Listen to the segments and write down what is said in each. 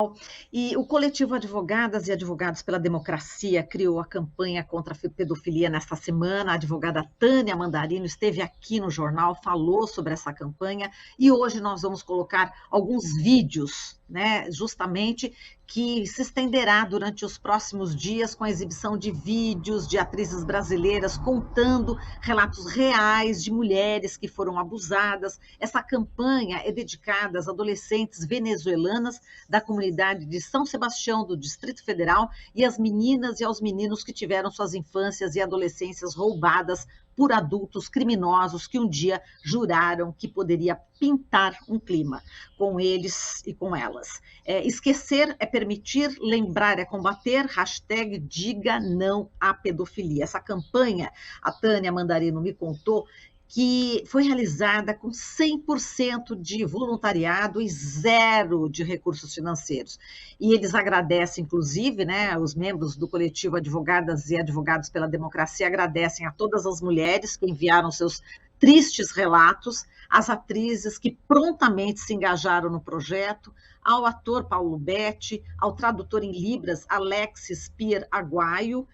Jornal. E o coletivo Advogadas e Advogados pela Democracia criou a campanha contra a pedofilia nesta semana. A advogada Tânia Mandarino esteve aqui no jornal, falou sobre essa campanha e hoje nós vamos colocar alguns vídeos, né, justamente que se estenderá durante os próximos dias com a exibição de vídeos de atrizes brasileiras contando relatos reais de mulheres que foram abusadas. Essa campanha é dedicada às adolescentes venezuelanas da comunidade de São Sebastião, do Distrito Federal, e às meninas e aos meninos que tiveram suas infâncias e adolescências roubadas por adultos criminosos que um dia juraram que poderia pintar um clima com eles e com elas. Esquecer é permitir, lembrar é combater, hashtag diga não à pedofilia. Essa campanha, a Tânia Mandarino me contou, que foi realizada com 100% de voluntariado e zero de recursos financeiros. E eles agradecem, inclusive, né, os membros do coletivo Advogadas e Advogados pela Democracia agradecem a todas as mulheres que enviaram seus tristes relatos, às atrizes que prontamente se engajaram no projeto, ao ator Paulo Betti, ao tradutor em Libras Alexis Pier Aguaio,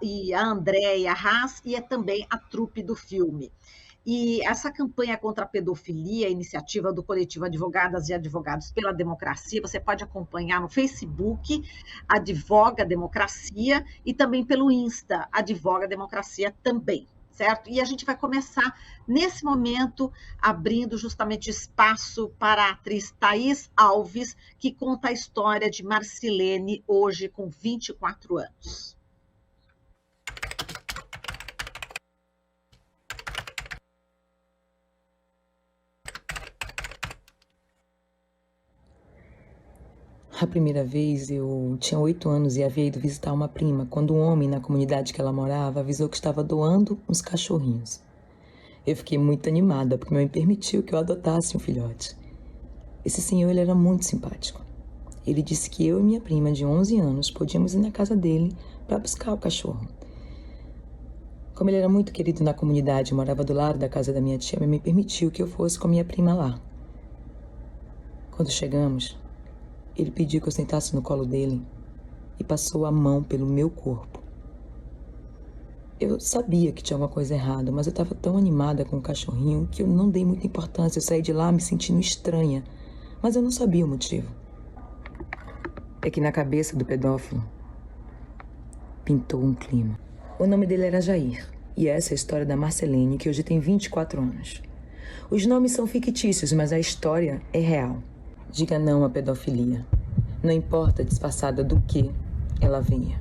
e a Andréia Haas, e também a trupe do filme. E essa campanha contra a pedofilia, a iniciativa do coletivo Advogadas e Advogados pela Democracia, você pode acompanhar no Facebook, Advoga Democracia, e também pelo Insta, Advoga Democracia também, certo? E a gente vai começar, nesse momento, abrindo justamente espaço para a atriz Thaís Alves, que conta a história de Marcilene, hoje com 24 anos. A primeira vez eu tinha 8 anos e havia ido visitar uma prima, quando um homem na comunidade que ela morava avisou que estava doando uns cachorrinhos. Eu fiquei muito animada, porque meu mãe permitiu que eu adotasse um filhote. Esse senhor, ele era muito simpático. Ele disse que eu e minha prima, de 11 anos, podíamos ir na casa dele para buscar o cachorro. Como ele era muito querido na comunidade e morava do lado da casa da minha tia, minha mãe permitiu que eu fosse com a minha prima lá. Quando chegamos, ele pediu que eu sentasse no colo dele e passou a mão pelo meu corpo. Eu sabia que tinha alguma coisa errada, mas eu estava tão animada com o cachorrinho que eu não dei muita importância. Eu saí de lá me sentindo estranha, mas eu não sabia o motivo. É que na cabeça do pedófilo pintou um clima. O nome dele era Jair, e essa é a história da Marcilene, que hoje tem 24 anos. Os nomes são fictícios, mas a história é real. Diga não à pedofilia. Não importa disfarçada do que ela venha.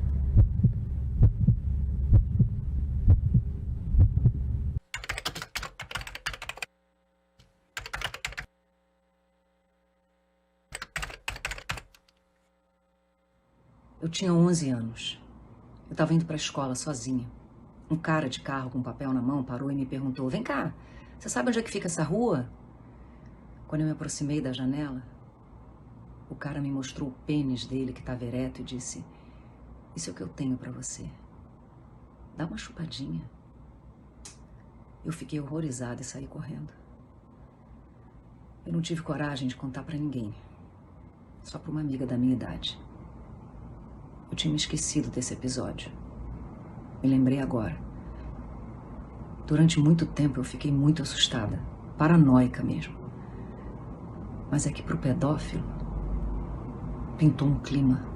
Eu tinha 11 anos. Eu estava indo para a escola sozinha. Um cara de carro com papel na mão parou e me perguntou: "Vem cá, você sabe onde é que fica essa rua?" Quando eu me aproximei da janela, o cara me mostrou o pênis dele que estava ereto e disse: "Isso é o que eu tenho para você. Dá uma chupadinha." Eu fiquei horrorizada e saí correndo. Eu não tive coragem de contar para ninguém, só para uma amiga da minha idade. Eu tinha me esquecido desse episódio. Me lembrei agora. Durante muito tempo eu fiquei muito assustada, paranoica mesmo. Mas é que pro pedófilo pintou um clima.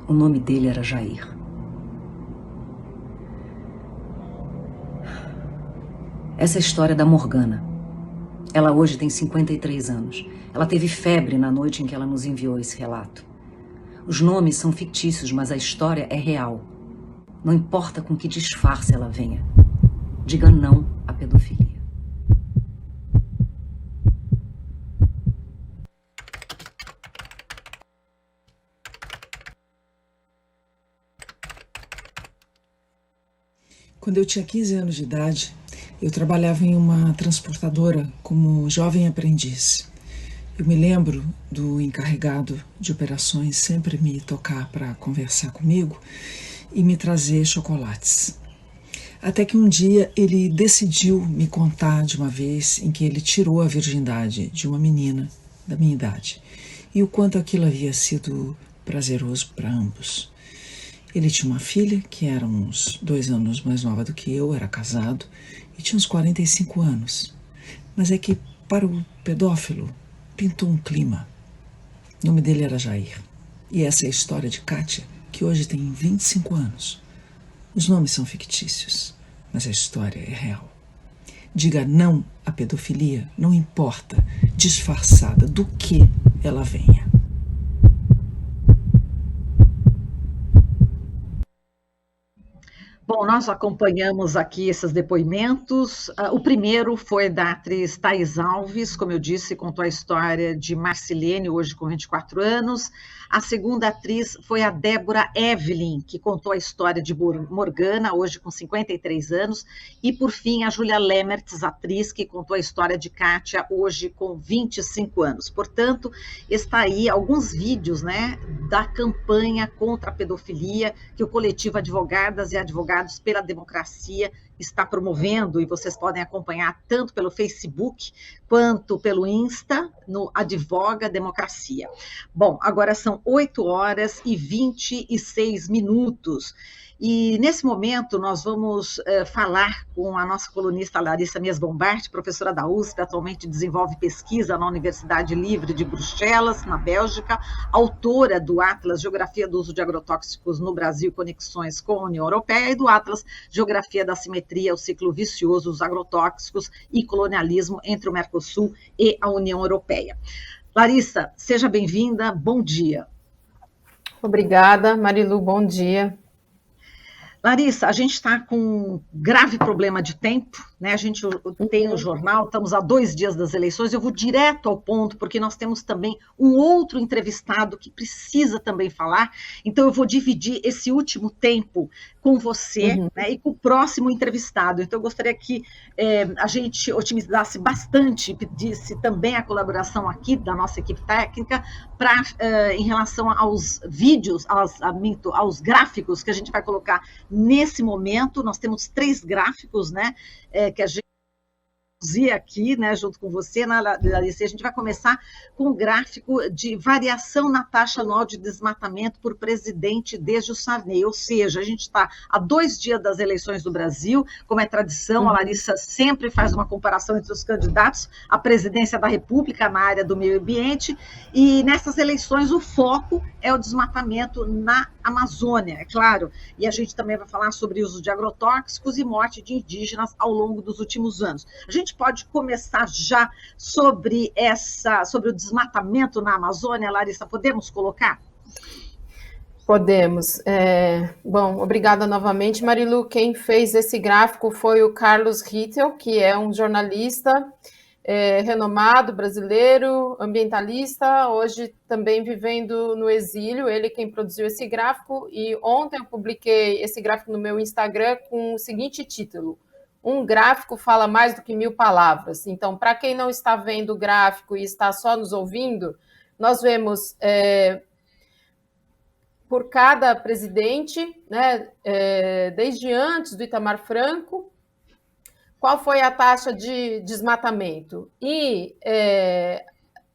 O nome dele era Jair. Essa é a história da Morgana. Ela hoje tem 53 anos. Ela teve febre na noite em que ela nos enviou esse relato. Os nomes são fictícios, mas a história é real. Não importa com que disfarce ela venha. Diga não à pedofilia. Quando eu tinha 15 anos de idade, eu trabalhava em uma transportadora como jovem aprendiz. Eu me lembro do encarregado de operações sempre me tocar para conversar comigo e me trazer chocolates. Até que um dia ele decidiu me contar de uma vez em que ele tirou a virgindade de uma menina da minha idade. e o quanto aquilo havia sido prazeroso para ambos. Ele tinha uma filha que era uns 2 anos mais nova do que eu, era casado e tinha uns 45 anos. Mas é que, para o pedófilo, pintou um clima. O nome dele era Jair. E essa é a história de Kátia, que hoje tem 25 anos. Os nomes são fictícios, mas a história é real. Diga não à pedofilia, não importa, disfarçada do que ela venha. Bom, nós acompanhamos aqui esses depoimentos. O primeiro foi da atriz Thaís Alves, como eu disse, contou a história de Marcilene, hoje com 24 anos. A segunda atriz foi a Débora Evelyn, que contou a história de Morgana, hoje com 53 anos. E, por fim, a Júlia Lemertz, atriz, que contou a história de Kátia, hoje com 25 anos. Portanto, está aí alguns vídeos, né, da campanha contra a pedofilia que o coletivo Advogadas e Advogados pela Democracia está promovendo, e vocês podem acompanhar tanto pelo Facebook quanto pelo Insta, no Advoga Democracia. Bom, agora são 8h26. E nesse momento nós vamos falar com a nossa colunista Larissa Mies Bombart, professora da USP, atualmente desenvolve pesquisa na Universidade Livre de Bruxelas, na Bélgica, autora do Atlas Geografia do Uso de Agrotóxicos no Brasil, Conexões com a União Europeia, e do Atlas Geografia da Simetria, o Ciclo Vicioso dos Agrotóxicos e Colonialismo entre o Mercosul e a União Europeia. Larissa, seja bem-vinda, bom dia. Obrigada, Marilu, bom dia. Larissa, a gente está com um grave problema de tempo, né? A gente tem o jornal, estamos a 2 dias das eleições, eu vou direto ao ponto, porque nós temos também um outro entrevistado que precisa também falar, então eu vou dividir esse último tempo com você, né, e com o próximo entrevistado. Então eu gostaria que a gente otimizasse bastante, pedisse também a colaboração aqui da nossa equipe técnica, em relação aos vídeos, aos gráficos que a gente vai colocar nesse momento. Nós temos 3 gráficos, né, que a gente aqui, né, junto com você, Larissa. A gente vai começar com um gráfico de variação na taxa anual de desmatamento por presidente desde o Sarney, ou seja, a gente está a 2 dias das eleições do Brasil, como é tradição, a Larissa sempre faz uma comparação entre os candidatos à presidência da República na área do meio ambiente, e nessas eleições o foco é o desmatamento na Amazônia, é claro, e a gente também vai falar sobre o uso de agrotóxicos e morte de indígenas ao longo dos últimos anos. A gente pode começar já sobre o desmatamento na Amazônia, Larissa, podemos colocar? Podemos. Bom, obrigada novamente, Marilu. Quem fez esse gráfico foi o Carlos Rittel, que é um jornalista renomado, brasileiro, ambientalista, hoje também vivendo no exílio. Ele quem produziu esse gráfico, e ontem eu publiquei esse gráfico no meu Instagram com o seguinte título: um gráfico fala mais do que 1000 palavras. Então, para quem não está vendo o gráfico e está só nos ouvindo, nós vemos por cada presidente, né, desde antes do Itamar Franco, qual foi a taxa de desmatamento. E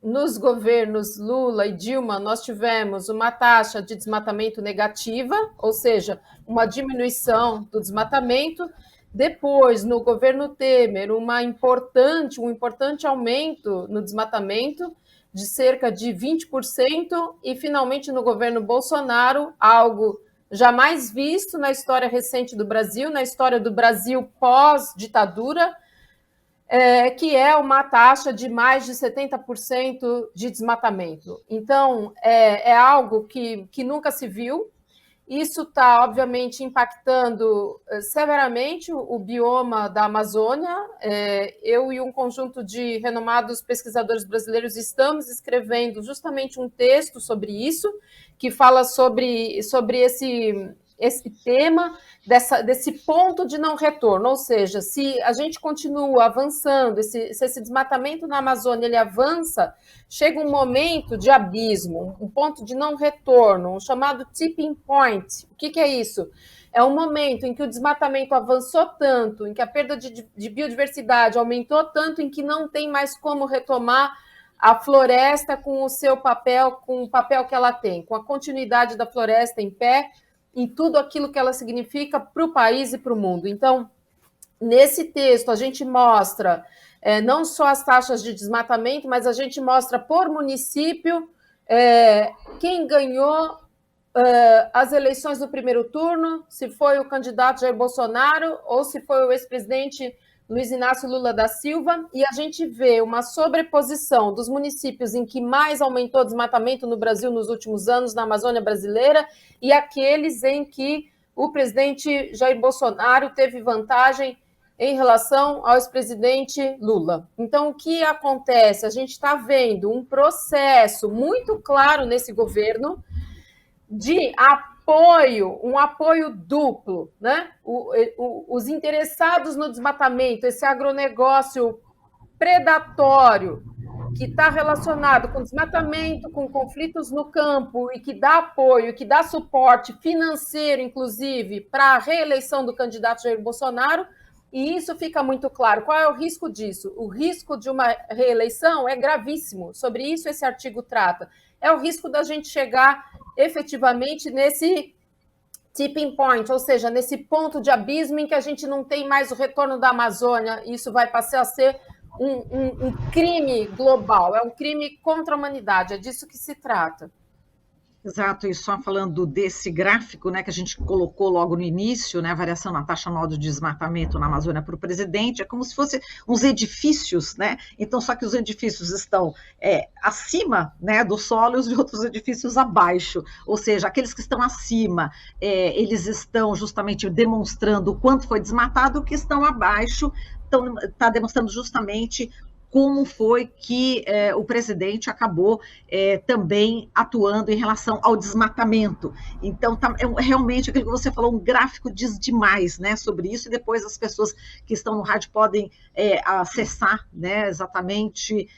nos governos Lula e Dilma, nós tivemos uma taxa de desmatamento negativa, ou seja, uma diminuição do desmatamento. Depois, no governo Temer, um importante aumento no desmatamento, de cerca de 20%, e finalmente no governo Bolsonaro, algo jamais visto na história recente do Brasil, na história do Brasil pós-ditadura, que é uma taxa de mais de 70% de desmatamento. Então, é algo que nunca se viu. Isso está, obviamente, impactando severamente o bioma da Amazônia. Eu e um conjunto de renomados pesquisadores brasileiros estamos escrevendo justamente um texto sobre isso, que fala sobre esse tema, desse ponto de não retorno, ou seja, se a gente continua avançando, se esse desmatamento na Amazônia ele avança, chega um momento de abismo, um ponto de não retorno, um chamado tipping point. O que é isso? É um momento em que o desmatamento avançou tanto, em que a perda de biodiversidade aumentou tanto, em que não tem mais como retomar a floresta com o seu papel, com o papel que ela tem, com a continuidade da floresta em pé, em tudo aquilo que ela significa para o país e para o mundo. Então, nesse texto, a gente mostra não só as taxas de desmatamento, mas a gente mostra por município quem ganhou as eleições do primeiro turno, se foi o candidato Jair Bolsonaro ou se foi o ex-presidente Luiz Inácio Lula da Silva, e a gente vê uma sobreposição dos municípios em que mais aumentou o desmatamento no Brasil nos últimos anos, na Amazônia brasileira, e aqueles em que o presidente Jair Bolsonaro teve vantagem em relação ao ex-presidente Lula. Então, o que acontece? A gente está vendo um processo muito claro nesse governo de apoio, um apoio duplo, né? Os interessados no desmatamento, esse agronegócio predatório que está relacionado com desmatamento, com conflitos no campo e que dá apoio, que dá suporte financeiro, inclusive, para a reeleição do candidato Jair Bolsonaro, e isso fica muito claro. Qual é o risco disso? O risco de uma reeleição é gravíssimo, sobre isso esse artigo trata. É o risco da gente chegar efetivamente nesse tipping point, ou seja, nesse ponto de abismo em que a gente não tem mais o retorno da Amazônia, isso vai passar a ser um crime global, é um crime contra a humanidade, é disso que se trata. Exato, e só falando desse gráfico, né, que a gente colocou logo no início, né, a variação na taxa anual de desmatamento na Amazônia para o presidente, é como se fossem uns edifícios, né, então só que os edifícios estão acima, né, do solo e os outros edifícios abaixo, ou seja, aqueles que estão acima, eles estão justamente demonstrando o quanto foi desmatado, o que estão abaixo está demonstrando justamente como foi que o presidente acabou também atuando em relação ao desmatamento. Então, realmente, aquilo que você falou, um gráfico diz demais, né, sobre isso, e depois as pessoas que estão no rádio podem acessar, né, exatamente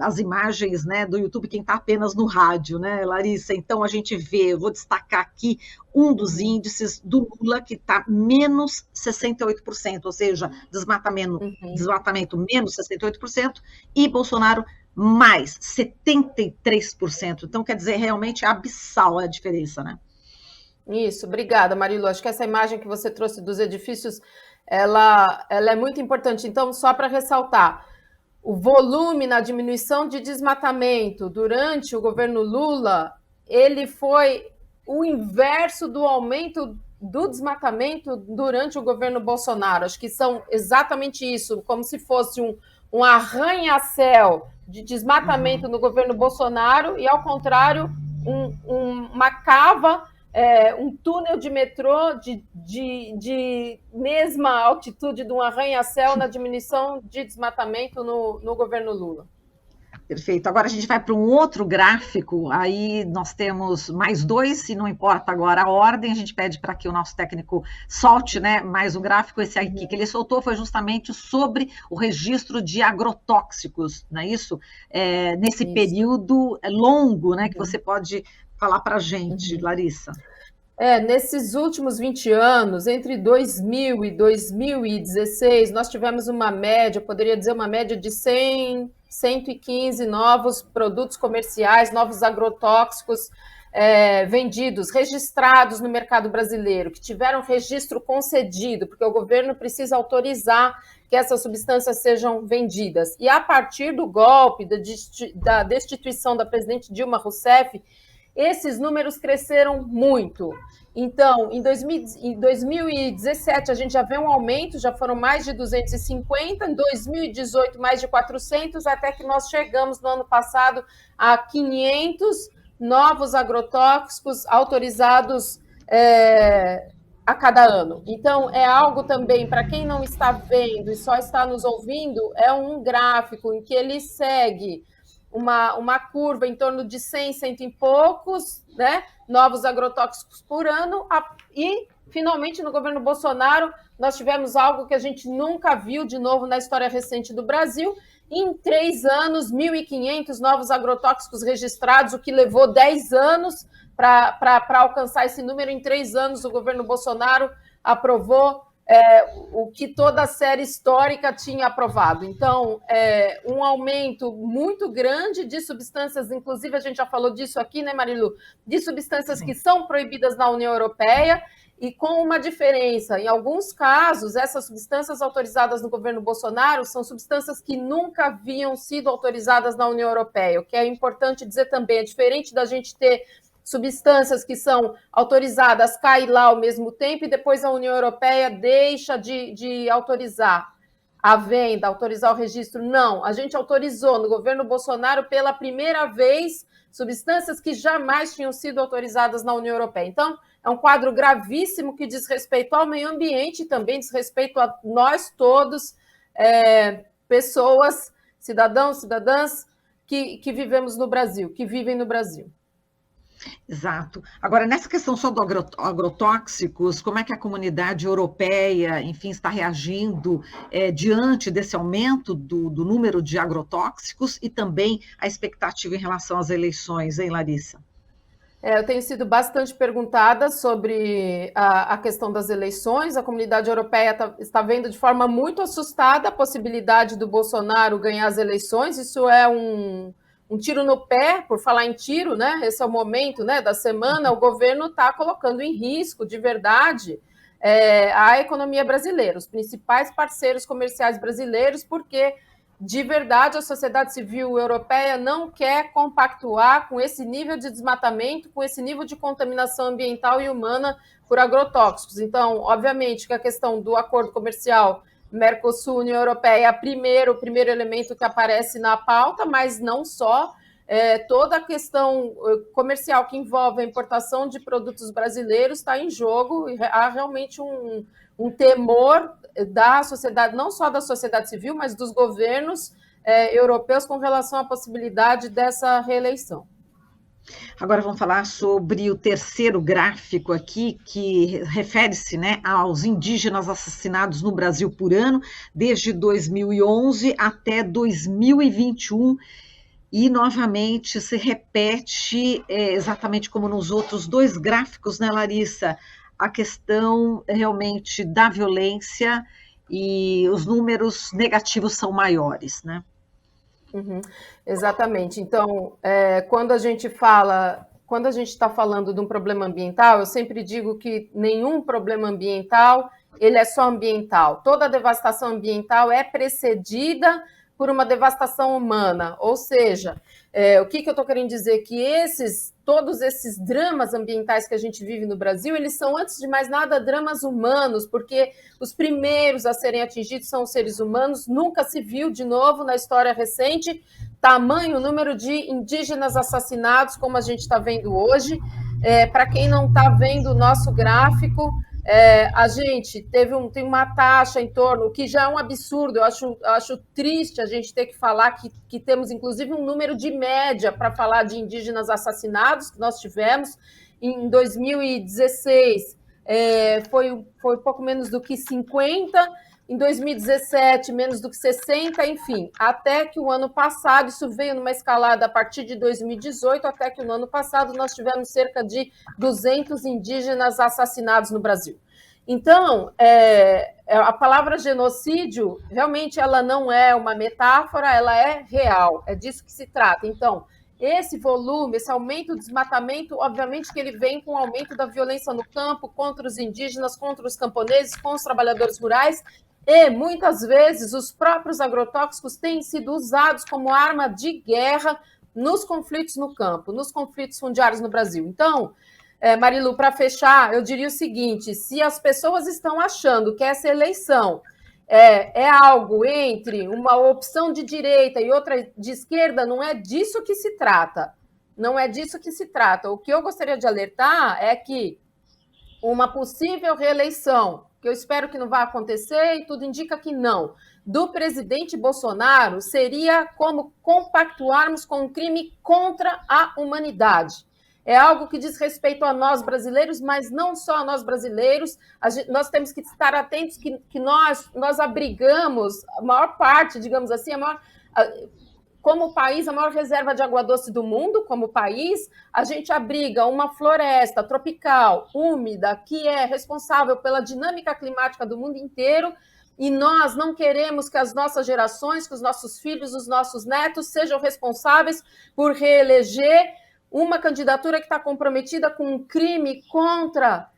as imagens, né, do YouTube, quem está apenas no rádio, né, Larissa? Então, a gente vê, eu vou destacar aqui um dos índices do Lula, que está menos 68%, ou seja, desmatamento menos 68%, e Bolsonaro mais 73%. Então, quer dizer, realmente é abissal a diferença, né? Isso, obrigada, Marilu. Acho que essa imagem que você trouxe dos edifícios, ela é muito importante. Então, só para ressaltar, o volume na diminuição de desmatamento durante o governo Lula, ele foi o inverso do aumento do desmatamento durante o governo Bolsonaro. Acho que são exatamente isso, como se fosse um arranha-céu de desmatamento no governo Bolsonaro e, ao contrário, uma cava, um túnel de metrô de mesma altitude de um arranha-céu na diminuição de desmatamento no governo Lula. Perfeito. Agora a gente vai para um outro gráfico, aí nós temos mais dois, e não importa agora a ordem, a gente pede para que o nosso técnico solte, né, mais um gráfico. Esse aqui que ele soltou foi justamente sobre o registro de agrotóxicos, não é isso? Nesse período longo, né, que você pode falar para a gente, Larissa. Nesses últimos 20 anos, entre 2000 e 2016, nós tivemos uma média, poderia dizer uma média de 115 novos produtos comerciais, novos agrotóxicos vendidos, registrados no mercado brasileiro, que tiveram registro concedido, porque o governo precisa autorizar que essas substâncias sejam vendidas. E a partir do golpe, da destituição da presidente Dilma Rousseff, esses números cresceram muito. Então, em 2017, a gente já vê um aumento, já foram mais de 250, em 2018, mais de 400, até que nós chegamos no ano passado a 500 novos agrotóxicos autorizados a cada ano. Então, é algo também, para quem não está vendo e só está nos ouvindo, é um gráfico em que ele segue uma curva em torno de 100 e poucos, né, novos agrotóxicos por ano, e, finalmente, no governo Bolsonaro, nós tivemos algo que a gente nunca viu de novo na história recente do Brasil. Em 3 anos, 1.500 novos agrotóxicos registrados, o que levou 10 anos para alcançar esse número. Em 3 anos, o governo Bolsonaro aprovou o que toda a série histórica tinha aprovado. Então, um aumento muito grande de substâncias, inclusive a gente já falou disso aqui, né, Marilu? De substâncias que são proibidas na União Europeia, e com uma diferença. Em alguns casos, essas substâncias autorizadas no governo Bolsonaro são substâncias que nunca haviam sido autorizadas na União Europeia. O que é importante dizer também, é diferente da gente ter substâncias que são autorizadas, cai lá ao mesmo tempo, e depois a União Europeia deixa de autorizar a venda, autorizar o registro. Não, a gente autorizou no governo Bolsonaro pela primeira vez substâncias que jamais tinham sido autorizadas na União Europeia. Então, é um quadro gravíssimo que diz respeito ao meio ambiente e também diz respeito a nós todos, pessoas, cidadãos, cidadãs que vivemos no Brasil, que vivem no Brasil. Exato. Agora, nessa questão só do agrotóxicos, como é que a comunidade europeia, enfim, está reagindo diante desse aumento do número de agrotóxicos e também a expectativa em relação às eleições, hein, Larissa? Eu tenho sido bastante perguntada sobre a questão das eleições. A comunidade europeia está vendo de forma muito assustada a possibilidade do Bolsonaro ganhar as eleições. Isso é um tiro no pé, por falar em tiro, né? Esse é o momento, né, da semana. O governo está colocando em risco, de verdade, a economia brasileira, os principais parceiros comerciais brasileiros, porque, de verdade, a sociedade civil europeia não quer compactuar com esse nível de desmatamento, com esse nível de contaminação ambiental e humana por agrotóxicos. Então, obviamente, que a questão do acordo comercial Mercosul-União Europeia é o primeiro elemento que aparece na pauta, mas não só. Toda a questão comercial que envolve a importação de produtos brasileiros está em jogo, e há realmente um temor da sociedade, não só da sociedade civil, mas dos governos europeus com relação à possibilidade dessa reeleição. Agora vamos falar sobre o terceiro gráfico aqui, que refere-se, né, aos indígenas assassinados no Brasil por ano, desde 2011 até 2021, e novamente se repete, exatamente como nos outros dois gráficos, né, Larissa, a questão realmente da violência, e os números negativos são maiores, né? Uhum, exatamente. Então, quando a gente está falando de um problema ambiental, eu sempre digo que nenhum problema ambiental ele é só ambiental. Toda devastação ambiental é precedida por uma devastação humana. Ou seja, o que eu estou querendo dizer? Que todos esses dramas ambientais que a gente vive no Brasil, eles são, antes de mais nada, dramas humanos, porque os primeiros a serem atingidos são os seres humanos. Nunca se viu, de novo, na história recente, tamanho número de indígenas assassinados, como a gente está vendo hoje. Para quem não está vendo o nosso gráfico, a gente tem uma taxa em torno, que já é um absurdo. Eu acho triste a gente ter que falar que temos, inclusive, um número de média para falar de indígenas assassinados que nós tivemos. Em 2016, foi pouco menos do que 50, em 2017, menos do que 60, enfim, até que o ano passado, isso veio numa escalada a partir de 2018, até que no ano passado nós tivemos cerca de 200 indígenas assassinados no Brasil. Então, a palavra genocídio, realmente, ela não é uma metáfora, ela é real, é disso que se trata. Então, esse volume, esse aumento do desmatamento, obviamente que ele vem com o aumento da violência no campo, contra os indígenas, contra os camponeses, com os trabalhadores rurais, e, muitas vezes, os próprios agrotóxicos têm sido usados como arma de guerra nos conflitos no campo, nos conflitos fundiários no Brasil. Então, Marilu, para fechar, eu diria o seguinte: se as pessoas estão achando que essa eleição é algo entre uma opção de direita e outra de esquerda, não é disso que se trata. Não é disso que se trata. O que eu gostaria de alertar é que uma possível reeleição, que eu espero que não vá acontecer, e tudo indica que não, do presidente Bolsonaro, seria como compactuarmos com um crime contra a humanidade. É algo que diz respeito a nós brasileiros, mas não só a nós brasileiros. Nós temos que estar atentos que nós abrigamos a maior parte, digamos assim, como país, a maior reserva de água doce do mundo, como país, a gente abriga uma floresta tropical, úmida, que é responsável pela dinâmica climática do mundo inteiro, e nós não queremos que as nossas gerações, que os nossos filhos, os nossos netos sejam responsáveis por reeleger uma candidatura que está comprometida com um crime contra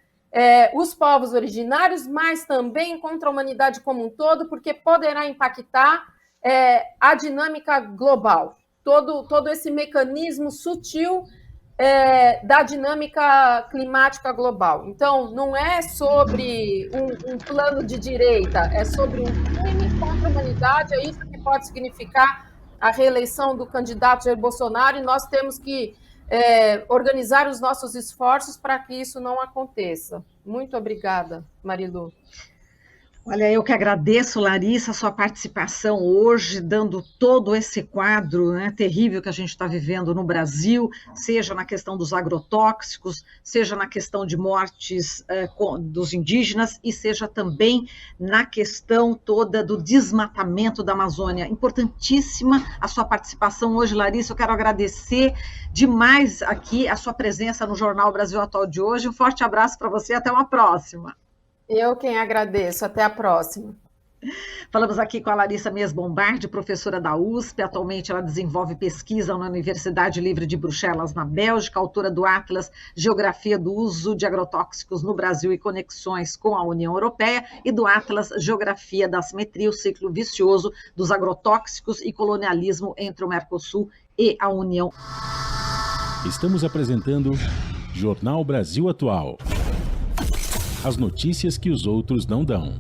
os povos originários, mas também contra a humanidade como um todo, porque poderá impactar a dinâmica global, todo esse mecanismo sutil da dinâmica climática global. Então, não é sobre um plano de direita, é sobre um crime contra a humanidade, é isso que pode significar a reeleição do candidato Jair Bolsonaro, e nós temos que organizar os nossos esforços para que isso não aconteça. Muito obrigada, Marilu. Olha, eu que agradeço, Larissa, a sua participação hoje, dando todo esse quadro, né, terrível que a gente está vivendo no Brasil, seja na questão dos agrotóxicos, seja na questão de mortes dos indígenas e seja também na questão toda do desmatamento da Amazônia. Importantíssima a sua participação hoje, Larissa. Eu quero agradecer demais aqui a sua presença no Jornal Brasil Atual de hoje. Um forte abraço para você e até uma próxima. Eu quem agradeço. Até a próxima. Falamos aqui com a Larissa Mies Bombardi, professora da USP. Atualmente ela desenvolve pesquisa na Universidade Livre de Bruxelas, na Bélgica, autora do Atlas Geografia do Uso de Agrotóxicos no Brasil e Conexões com a União Europeia e do Atlas Geografia da Assimetria, o ciclo vicioso dos agrotóxicos e colonialismo entre o Mercosul e a União. Estamos apresentando Jornal Brasil Atual. As notícias que os outros não dão.